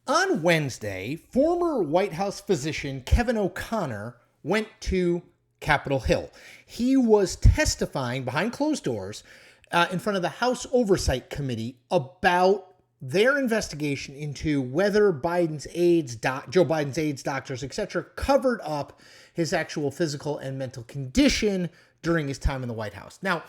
On Wednesday, former White House physician Kevin O'Connor went to Capitol Hill. He was testifying behind closed doors in front of the House Oversight Committee about their investigation into whether Joe Biden's aides, doctors, etc., covered up his actual physical and mental condition during his time in the White House. Now,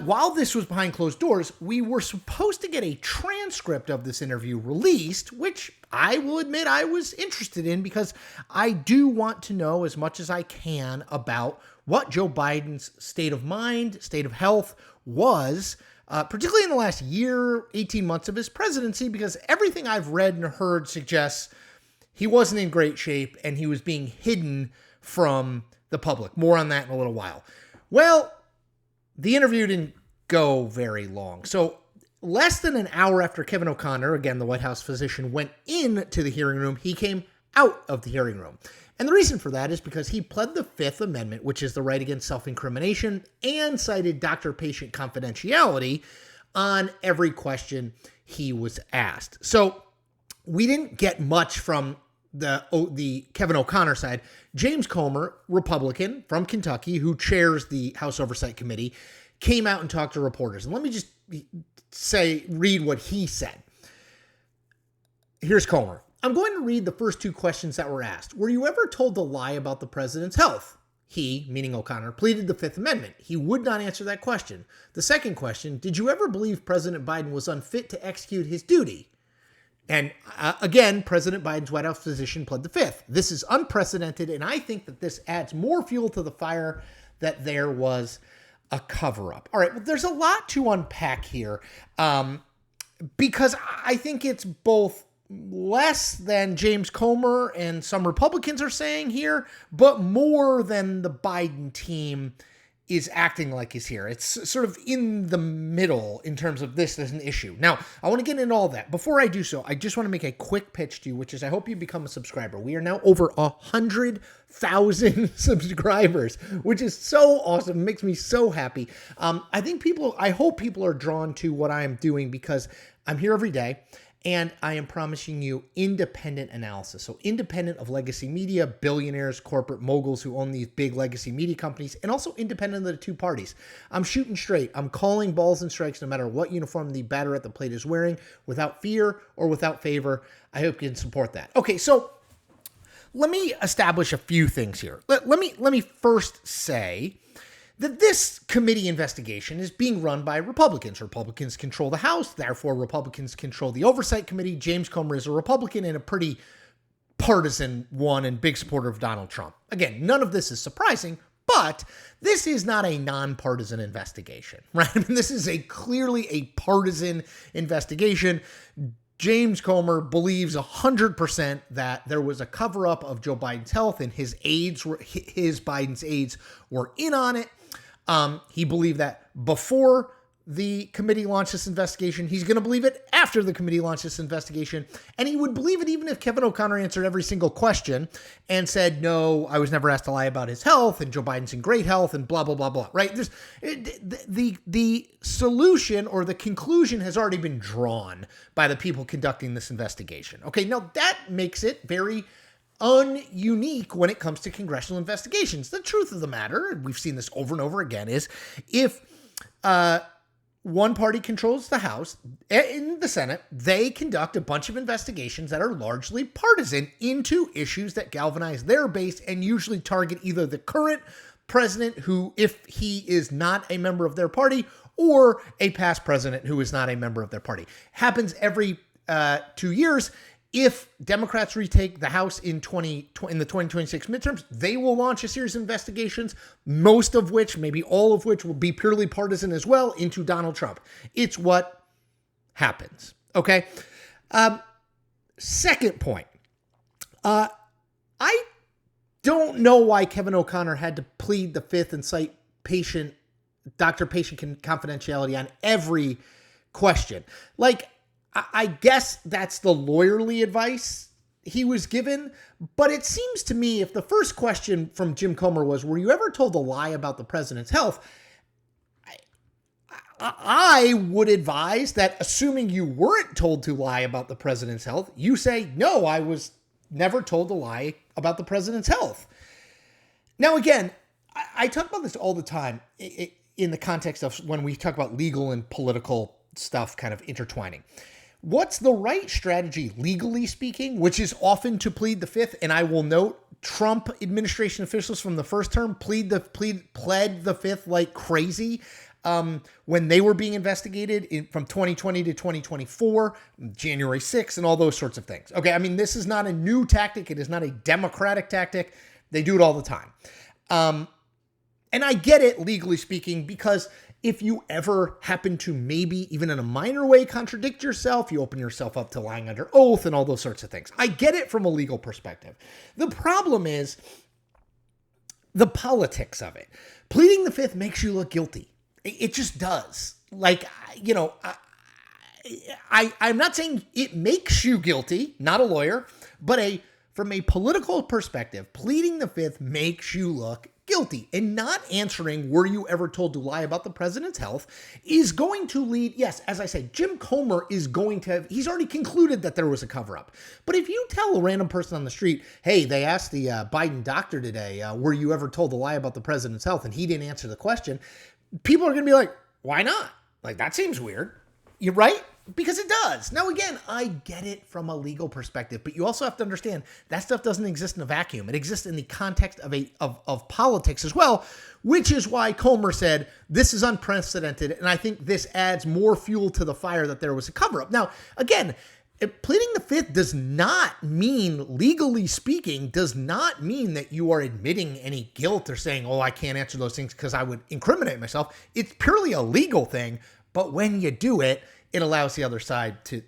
while this was behind closed doors, we were supposed to get a transcript of this interview released, which I will admit I was interested in because I do want to know as much as I can about what Joe Biden's state of mind, state of health was, particularly in the last year, 18 months of his presidency, because everything I've read and heard suggests he wasn't in great shape and he was being hidden from the public. More on that in a little while. Well, the interview didn't go very long. So less than an hour after Kevin O'Connor, again, the White House physician, went into the hearing room, he came out of the hearing room. And the reason for that is because he pled the Fifth Amendment, which is the right against self-incrimination, and cited doctor-patient confidentiality on every question he was asked. So we didn't get much from the Kevin O'Connor side. James Comer, Republican from Kentucky, who chairs the House Oversight Committee, came out and talked to reporters. And let me just read what he said. Here's Comer. I'm going to read the first two questions that were asked. Were you ever told to lie about the president's health? He, meaning O'Connor, pleaded the Fifth Amendment. He would not answer that question. The second question, did you ever believe President Biden was unfit to execute his duty? And again, President Biden's White House physician pled the Fifth. This is unprecedented, and I think that this adds more fuel to the fire that there was a cover-up. All right, well, there's a lot to unpack here because I think it's both less than James Comer and some Republicans are saying here, but more than the Biden team is acting like is here. It's sort of in the middle in terms of this as an issue. Now, I want to get into all that. Before I do so, I just want to make a quick pitch to you, which is I hope you become a subscriber. We are now over 100,000 subscribers, which is so awesome. It makes me so happy. I hope people are drawn to what I am doing because I'm here every day. And I am promising you independent analysis. So independent of legacy media, billionaires, corporate moguls who own these big legacy media companies, and also independent of the two parties. I'm shooting straight. I'm calling balls and strikes no matter what uniform the batter at the plate is wearing, without fear or without favor. I hope you can support that. Okay, so let me establish a few things here. Let me first say that this committee investigation is being run by Republicans. Republicans control the House, therefore Republicans control the Oversight Committee. James Comer is a Republican and a pretty partisan one and big supporter of Donald Trump. Again, none of this is surprising, but this is not a nonpartisan investigation, right? I mean, this is clearly a partisan investigation. James Comer believes 100% that there was a cover-up of Joe Biden's health and Biden's aides were in on it. He believed that before the committee launched this investigation. He's going to believe it after the committee launched this investigation. And he would believe it even if Kevin O'Connor answered every single question and said, no, I was never asked to lie about his health and Joe Biden's in great health and blah, blah, blah, blah, right? The solution or the conclusion has already been drawn by the people conducting this investigation. Okay, now that makes it very ununique when it comes to congressional investigations. The truth of the matter, and we've seen this over and over again, is if one party controls the House, in the Senate, they conduct a bunch of investigations that are largely partisan into issues that galvanize their base and usually target either the current president, who, if he is not a member of their party, or a past president who is not a member of their party. Happens every 2 years. If Democrats retake the House in the 2026 midterms, they will launch a series of investigations, most of which, maybe all of which, will be purely partisan as well, into Donald Trump. It's what happens. Okay? Second point. I don't know why Kevin O'Connor had to plead the Fifth and cite doctor-patient confidentiality on every question. Like, I guess that's the lawyerly advice he was given, but it seems to me if the first question from Jim Comer was, were you ever told a lie about the president's health? I would advise that, assuming you weren't told to lie about the president's health, you say, no, I was never told to lie about the president's health. Now, again, I talk about this all the time in the context of when we talk about legal and political stuff kind of intertwining. What's the right strategy, legally speaking, which is often to plead the fifth? And I will note, Trump administration officials from the first term pled the fifth like crazy when they were being investigated from 2020 to 2024, January 6th, and all those sorts of things. Okay, I mean, this is not a new tactic. It is not a Democratic tactic. They do it all the time. And I get it, legally speaking, because if you ever happen to maybe even in a minor way contradict yourself, you open yourself up to lying under oath and all those sorts of things. I get it from a legal perspective. The problem is the politics of it. Pleading the fifth makes you look guilty. It just does. Like, you know, I'm not saying it makes you guilty, not a lawyer, but from a political perspective, pleading the fifth makes you look guilty. And not answering, were you ever told to lie about the president's health, is going to lead, yes, as I say, Jim Comer is going to have, he's already concluded that there was a cover-up. But if you tell a random person on the street, hey, they asked the Biden doctor today, were you ever told to lie about the president's health? And he didn't answer the question. People are going to be like, why not? Like, that seems weird. You're right? Because it does. Now, again, I get it from a legal perspective, but you also have to understand that stuff doesn't exist in a vacuum. It exists in the context of politics as well, which is why Comer said this is unprecedented, and I think this adds more fuel to the fire that there was a cover-up. Now, again, pleading the fifth does not mean, legally speaking, does not mean that you are admitting any guilt or saying, oh, I can't answer those things because I would incriminate myself. It's purely a legal thing, but when you do it, it allows the other side to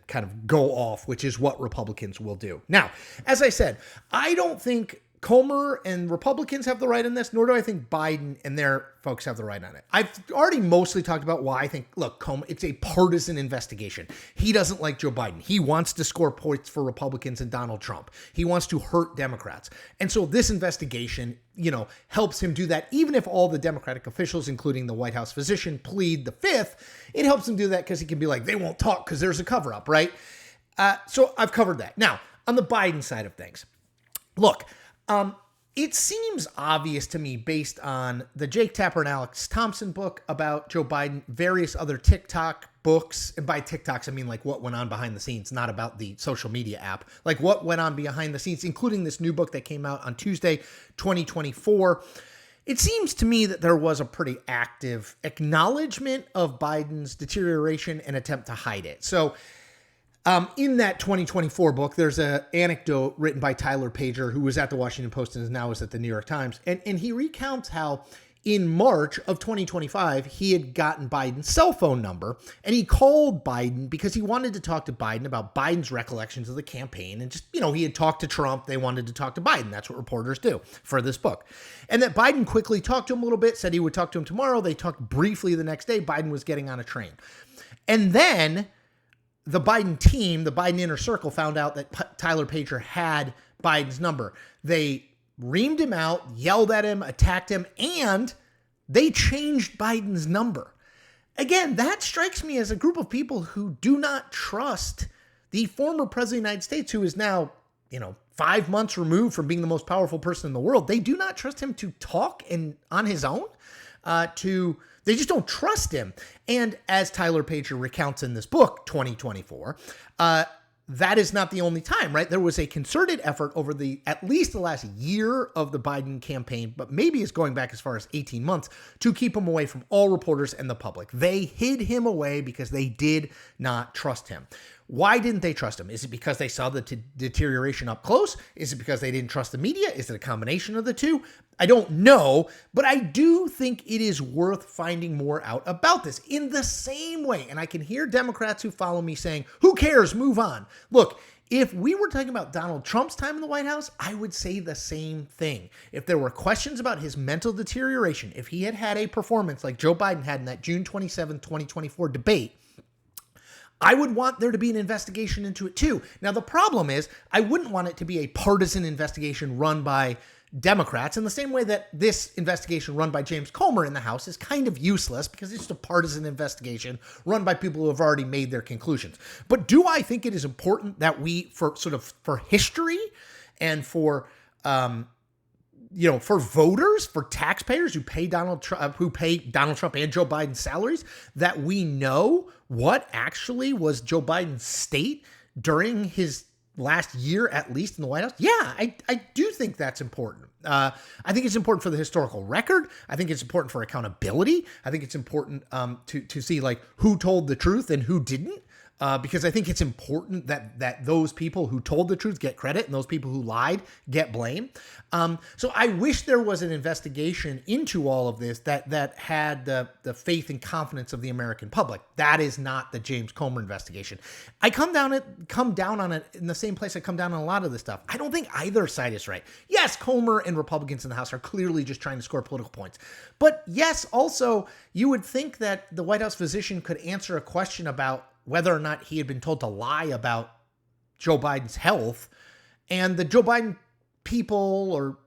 kind of go off, which is what Republicans will do. Now, as I said, I don't think Comer and Republicans have the right on this, nor do I think Biden and their folks have the right on it. I've already mostly talked about why I think, look, Comer, it's a partisan investigation. He doesn't like Joe Biden. He wants to score points for Republicans and Donald Trump. He wants to hurt Democrats. And so this investigation, you know, helps him do that. Even if all the Democratic officials, including the White House physician, plead the fifth, it helps him do that because he can be like, they won't talk because there's a cover-up, right? So I've covered that. Now, on the Biden side of things, look, it seems obvious to me based on the Jake Tapper and Alex Thompson book about Joe Biden, various other TikTok books, and by TikToks, I mean like what went on behind the scenes, not about the social media app, like what went on behind the scenes, including this new book that came out on Tuesday, 2024. It seems to me that there was a pretty active acknowledgement of Biden's deterioration and attempt to hide it. So in that 2024 book, there's an anecdote written by Tyler Pager, who was at the Washington Post and now is at the New York Times. And he recounts how in March of 2025, he had gotten Biden's cell phone number and he called Biden because he wanted to talk to Biden about Biden's recollections of the campaign. And just, you know, he had talked to Trump. They wanted to talk to Biden. That's what reporters do for this book. And that Biden quickly talked to him a little bit, said he would talk to him tomorrow. They talked briefly the next day. Biden was getting on a train. And then the Biden team, the Biden inner circle, found out that Tyler Pager had Biden's number. They reamed him out, yelled at him, attacked him, and they changed Biden's number. Again, that strikes me as a group of people who do not trust the former president of the United States, who is now, 5 months removed from being the most powerful person in the world. They do not trust him to talk on his own, they just don't trust him. And as Tyler Pager recounts in this book, 2024, that is not the only time, right? There was a concerted effort over at least the last year of the Biden campaign, but maybe it's going back as far as 18 months, to keep him away from all reporters and the public. They hid him away because they did not trust him. Why didn't they trust him? Is it because they saw the deterioration up close? Is it because they didn't trust the media? Is it a combination of the two? I don't know, but I do think it is worth finding more out about this in the same way. And I can hear Democrats who follow me saying, who cares? Move on. Look, if we were talking about Donald Trump's time in the White House, I would say the same thing. If there were questions about his mental deterioration, if he had had a performance like Joe Biden had in that June 27, 2024 debate, I would want there to be an investigation into it too. Now, the problem is I wouldn't want it to be a partisan investigation run by Democrats, in the same way that this investigation run by James Comer in the House is kind of useless because it's just a partisan investigation run by people who have already made their conclusions. But do I think it is important that we, for history and for for voters, for taxpayers who pay Donald Trump and Joe Biden's salaries, that we know what actually was Joe Biden's state during his last year, at least in the White House? Yeah, I do think that's important. I think it's important for the historical record. I think it's important for accountability. I think it's important to see like who told the truth and who didn't. Because I think it's important that those people who told the truth get credit and those people who lied get blame. So I wish there was an investigation into all of this that had the faith and confidence of the American public. That is not the James Comer investigation. I come down on it in the same place I come down on a lot of this stuff. I don't think either side is right. Yes, Comer and Republicans in the House are clearly just trying to score political points. But yes, also, you would think that the White House physician could answer a question about whether or not he had been told to lie about Joe Biden's health, and the Joe Biden people or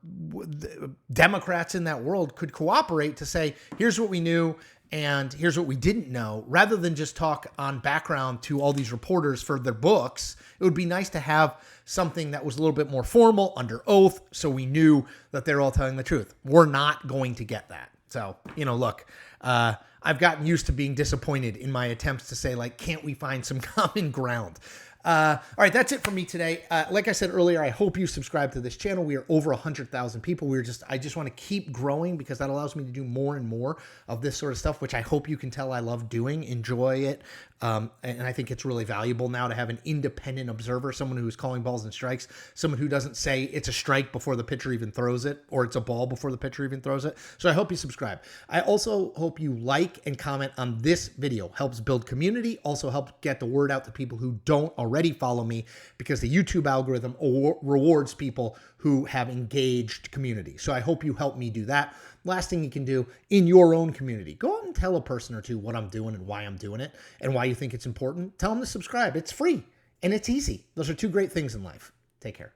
Democrats in that world could cooperate to say, here's what we knew and here's what we didn't know, rather than just talk on background to all these reporters for their books. It would be nice to have something that was a little bit more formal, under oath, so we knew that they're all telling the truth. We're not going to get that. So, look, I've gotten used to being disappointed in my attempts to say, like, can't we find some common ground? All right, that's it for me today. Like I said earlier, I hope you subscribe to this channel. We are over 100,000 people. I just want to keep growing because that allows me to do more and more of this sort of stuff, which I hope you can tell I love doing, enjoy it. And I think it's really valuable now to have an independent observer, someone who's calling balls and strikes, someone who doesn't say it's a strike before the pitcher even throws it, or it's a ball before the pitcher even throws it. So I hope you subscribe. I also hope you like and comment on this video. Helps build community, also helps get the word out to people who don't already follow me, because the YouTube algorithm rewards people who have engaged community. So I hope you help me do that. Last thing you can do in your own community, go out and tell a person or two what I'm doing and why I'm doing it and why you think it's important. Tell them to subscribe. It's free and it's easy. Those are two great things in life. Take care.